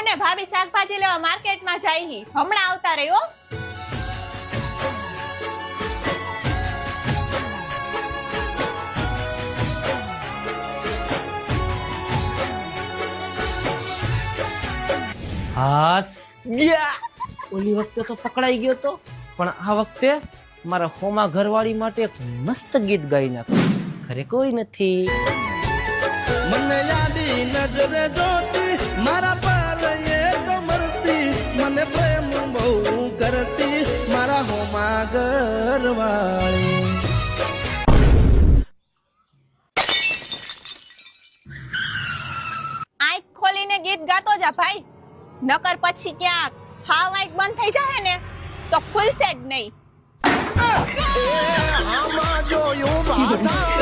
હું ને ભાભી શાકભાજી લેવા માર્કેટમાં જાય હી, હમણાં આવતા રહ્યો. હાસ ગયા. ઓલી વખતે તો પકડાઈ ગયો તો, પણ આ વખતે મારા હોમા ઘરવાળી માટે એક મસ્ત ગીત ગાઈ નાખું. ઘરે કોઈ નથી. મને યાદી નજરે જોતી મારા પર એ કમરતી, મને પ્રેમ બહુ કરતી મારા હોમા ઘરવાળી. આંખ ખોલીને ગીત ગાતો જા ભાઈ, નકર પછી ક્યાંક હાવ આંખ બંધ થઈ જાય ને તો ખુલશે જ નહીં. આમાં જોયું માતા